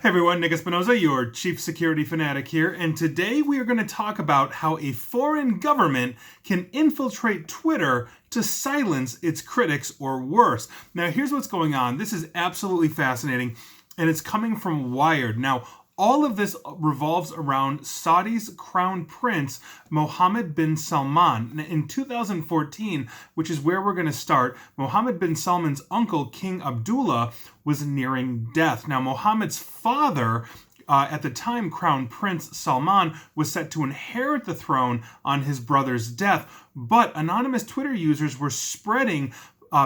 Hey everyone, Nick Espinoza, your chief security fanatic here, and today we are going to talk about how a foreign government can infiltrate Twitter to silence its critics or worse. Now, here's what's going on. This is absolutely fascinating, and it's coming from Wired. Now, all of this revolves around Saudi's crown prince, Mohammed bin Salman. In 2014, which is where we're going to start, Mohammed bin Salman's uncle, King Abdullah, was nearing death. Now, Mohammed's father, at the time, Crown Prince Salman, was set to inherit the throne on his brother's death, but anonymous Twitter users were spreading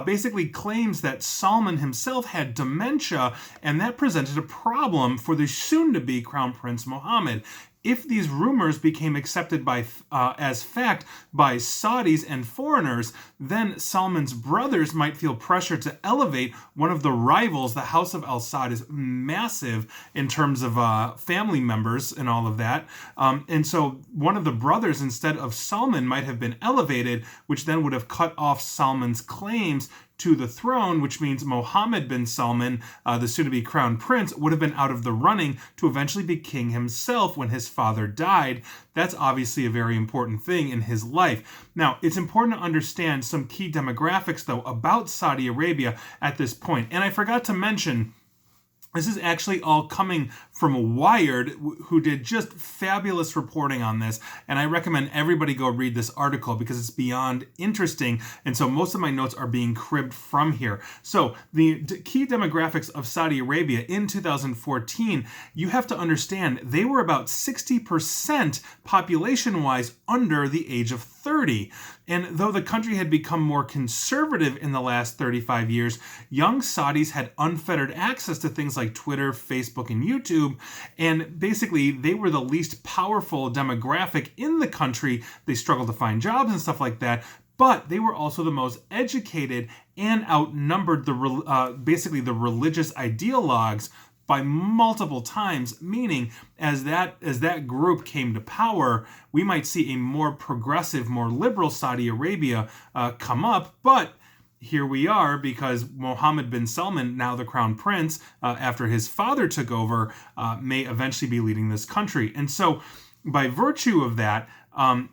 basically claims that Salman himself had dementia, and that presented a problem for the soon-to-be Crown Prince Mohammed. If these rumors became accepted as fact by Saudis and foreigners, then Salman's brothers might feel pressure to elevate one of the rivals. The House of Al Saud is massive in terms of family members and all of that. And so one of the brothers, instead of Salman, might have been elevated, which then would have cut off Salman's claims to the throne, which means Mohammed bin Salman, the soon-to-be crown prince, would have been out of the running to eventually be king himself when his father died. That's obviously a very important thing in his life. Now, it's important to understand some key demographics, though, about Saudi Arabia at this point. And I forgot to mention, this is actually all coming from Wired, who did just fabulous reporting on this, and I recommend everybody go read this article because it's beyond interesting, and so most of my notes are being cribbed from here. So the key demographics of Saudi Arabia in 2014, you have to understand they were about 60% population-wise under the age of 30. And though the country had become more conservative in the last 35 years, young Saudis had unfettered access to things like Twitter, Facebook, and YouTube, and basically they were the least powerful demographic in the country. They struggled to find jobs and stuff like that, but they were also the most educated and outnumbered basically the religious ideologues by multiple times, meaning as that group came to power, we might see a more progressive, more liberal Saudi Arabia come up, but here we are because Mohammed bin Salman, now the crown prince, after his father took over, may eventually be leading this country. And so by virtue of that,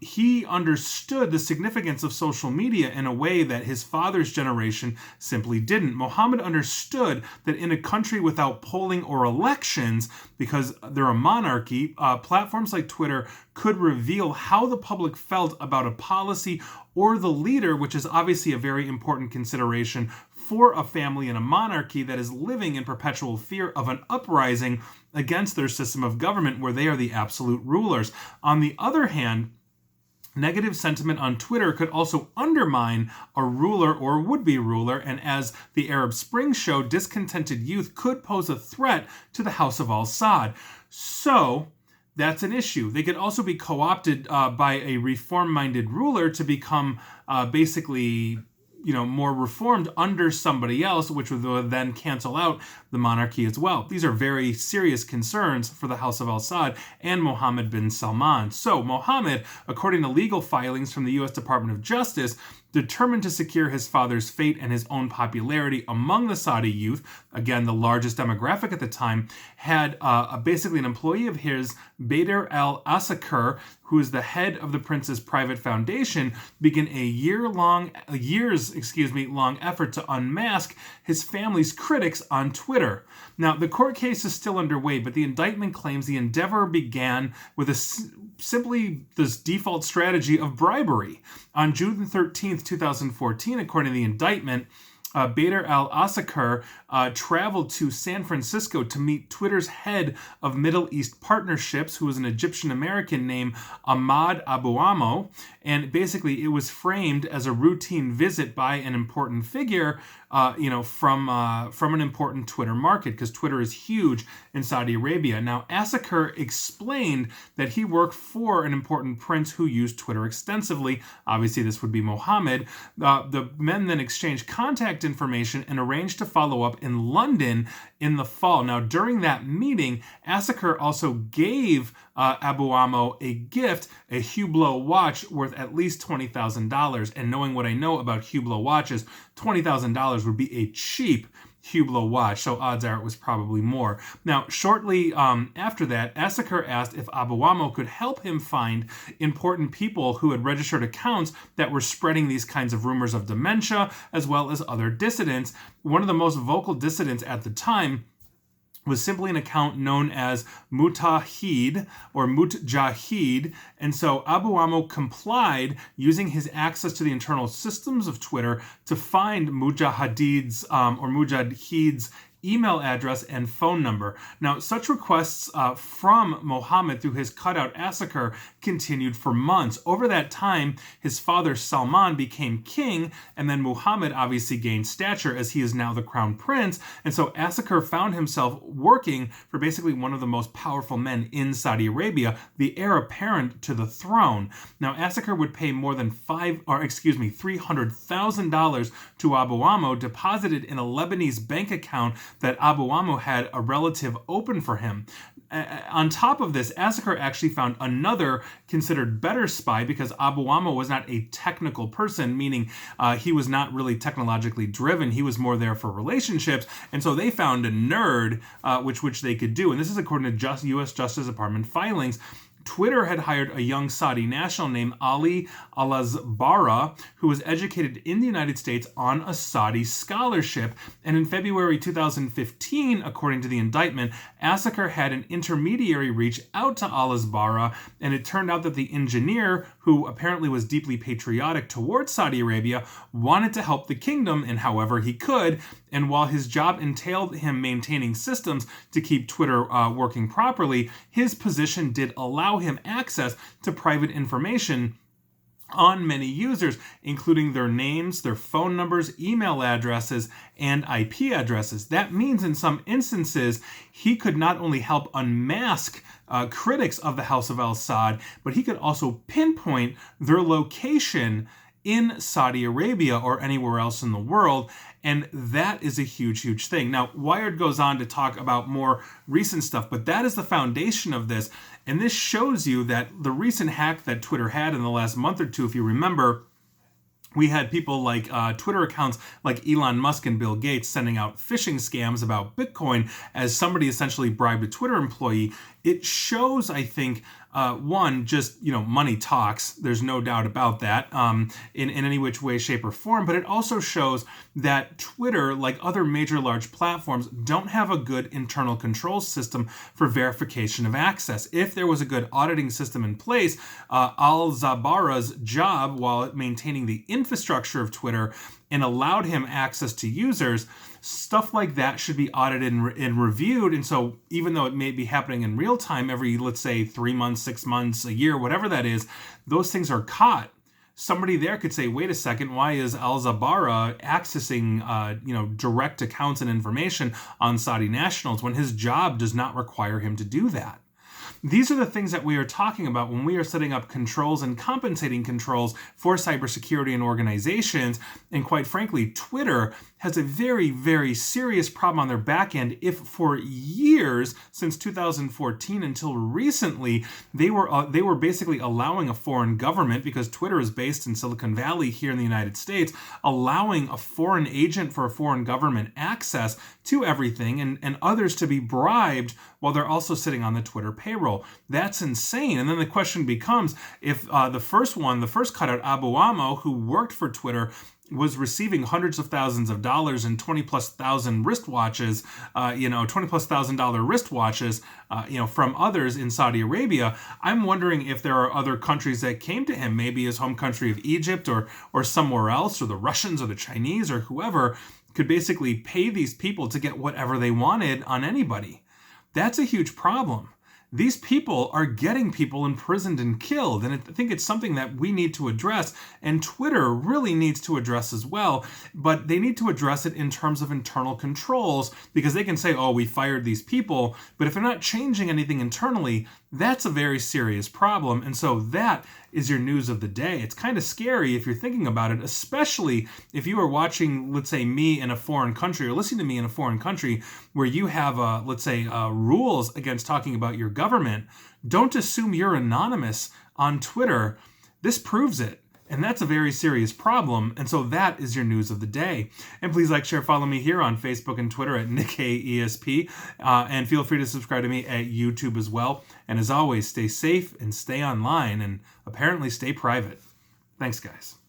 he understood the significance of social media in a way that his father's generation simply didn't. Mohammed understood that in a country without polling or elections, because they're a monarchy, platforms like Twitter could reveal how the public felt about a policy or the leader, which is obviously a very important consideration for a family in a monarchy that is living in perpetual fear of an uprising against their system of government where they are the absolute rulers. On the other hand, negative sentiment on Twitter could also undermine a ruler or would-be ruler, and as the Arab Spring showed, discontented youth could pose a threat to the House of Al Saud. So that's an issue. They could also be co-opted by a reform-minded ruler to become basically more reformed under somebody else, which would then cancel out the monarchy as well. These are very serious concerns for the House of Al Saud and Mohammed bin Salman. So Mohammed, according to legal filings from the U.S. Department of Justice, determined to secure his father's fate and his own popularity among the Saudi youth, again, the largest demographic at the time, had basically an employee of his, Bader al-Asakir, who is the head of the prince's private foundation, begin a years long effort to unmask his family's critics on Twitter. Now, the court case is still underway, but the indictment claims the endeavor began with simply this default strategy of bribery. On June 13th, 2014, according to the indictment, Bader al-Asakir traveled to San Francisco to meet Twitter's head of Middle East partnerships, who was an Egyptian-American named Ahmad Abuamo, and basically it was framed as a routine visit by an important figure, from an important Twitter market, because Twitter is huge in Saudi Arabia. Now, Asakir explained that he worked for an important prince who used Twitter extensively. Obviously, this would be Mohammed. The men then exchanged contact information and arranged to follow up in London in the fall. Now, during that meeting, Asakir also gave Abuamo a gift, a Hublot watch worth at least $20,000. And knowing what I know about Hublot watches, $20,000 would be a cheap Hublot watch, so odds are it was probably more. Now, shortly after that, Asaker asked if Abuamo could help him find important people who had registered accounts that were spreading these kinds of rumors of dementia, as well as other dissidents. One of the most vocal dissidents at the time was simply an account known as Mutahid or Mutjahid, and so Abuamo complied using his access to the internal systems of Twitter to find Mujahid's email address and phone number. Now, such requests from Mohammed through his cutout Asaker continued for months. Over that time, his father Salman became king, and then Muhammad obviously gained stature as he is now the crown prince. And so Asaker found himself working for basically one of the most powerful men in Saudi Arabia, the heir apparent to the throne. Now, Asaker would pay more than $300,000 to Abuamo, deposited in a Lebanese bank account that Abuamo had a relative open for him. On top of this, Asaker actually found another considered better spy because Abuamo was not a technical person, meaning he was not really technologically driven. He was more there for relationships. And so they found a nerd, which they could do. And this is according to U.S. Justice Department filings. Twitter had hired a young Saudi national named Ali Al-Azbara, who was educated in the United States on a Saudi scholarship. And in February 2015, according to the indictment, Asaker had an intermediary reach out to Al-Azbara, and it turned out that the engineer, who apparently was deeply patriotic towards Saudi Arabia, wanted to help the kingdom in however he could. And while his job entailed him maintaining systems to keep Twitter working properly, his position did allow him access to private information on many users, including their names, their phone numbers, email addresses, and IP addresses. That means in some instances, he could not only help unmask critics of the House of al-Saud, but he could also pinpoint their location in Saudi Arabia or anywhere else in the world. And that is a huge, huge thing. Now, Wired goes on to talk about more recent stuff, but that is the foundation of this. And this shows you that the recent hack that Twitter had in the last month or two, if you remember, we had people like Twitter accounts like Elon Musk and Bill Gates sending out phishing scams about Bitcoin as somebody essentially bribed a Twitter employee. It shows, I think, one, just, money talks. There's no doubt about that in any which way, shape, or form. But it also shows that Twitter, like other major large platforms, don't have a good internal control system for verification of access. If there was a good auditing system in place, Al-Zabara's job while maintaining the infrastructure of Twitter and allowed him access to users, stuff like that should be audited and reviewed. And so even though it may be happening in real time every, let's say, 3 months, 6 months, a year, whatever that is, those things are caught. Somebody there could say, wait a second, why is Al-Zabara accessing direct accounts and information on Saudi nationals when his job does not require him to do that? These are the things that we are talking about when we are setting up controls and compensating controls for cybersecurity and organizations. And quite frankly, Twitter has a very, very serious problem on their back end if for years, since 2014 until recently, they were basically allowing a foreign government, because Twitter is based in Silicon Valley here in the United States, allowing a foreign agent for a foreign government access to everything and others to be bribed while they're also sitting on the Twitter payroll. That's insane. And then the question becomes, if the first cutout, Abuamo, who worked for Twitter, was receiving hundreds of thousands of dollars and 20+ thousand wristwatches, $20,000+ wristwatches, from others in Saudi Arabia. I'm wondering if there are other countries that came to him, maybe his home country of Egypt or somewhere else, or the Russians or the Chinese or whoever could basically pay these people to get whatever they wanted on anybody. That's a huge problem. These people are getting people imprisoned and killed, and I think it's something that we need to address, and Twitter really needs to address as well, but they need to address it in terms of internal controls, because they can say, oh, we fired these people, but if they're not changing anything internally, that's a very serious problem. And so that is your news of the day. It's kind of scary if you're thinking about it, especially if you are watching, let's say, me in a foreign country or listening to me in a foreign country where you have, rules against talking about your government. Don't assume you're anonymous on Twitter. This proves it. And that's a very serious problem. And so that is your news of the day. And please like, share, follow me here on Facebook and Twitter at NickAESP. And feel free to subscribe to me at YouTube as well. And as always, stay safe and stay online and apparently stay private. Thanks, guys.